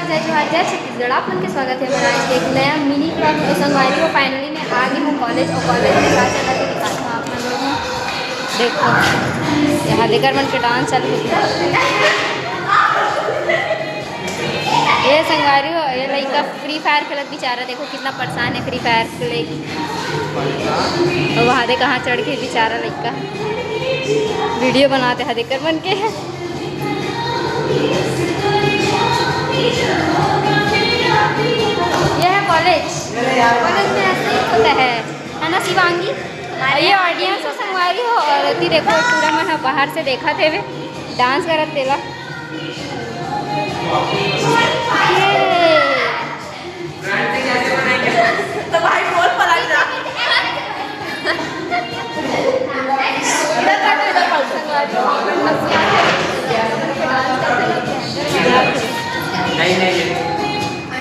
जय जोहार जय छत्तीसगढ़। आप मन के स्वागत है हमारा आज के एक नया मिनी ब्लॉग तो संगवारी हो। फाइनली मैं आ गई हूँ कॉलेज और कॉलेज में क्या चल रहा है दिखाता हूँ आप मन लोगों को। देखो यहाँ लेकर मन के डांस चालू हो गया। ये संगवारी हो, ये लड़का फ्री फायर खेलत बेचारा, देखो कितना परेशान है फ्री फायर के लिए। और वहाँ दे कहाँ चढ़ के बेचारा लड़का वीडियो बनाते हैं देकर मन के। ये है कॉलेज। कॉलेज में ऐसे ही होता है ना शिवांगी। ये ऑडियंस है संगवारी हो और अति देखो पूरा मैं बाहर से देखा थे वे डांस करत तेला। तो भाई बोल पलट जा। नहीं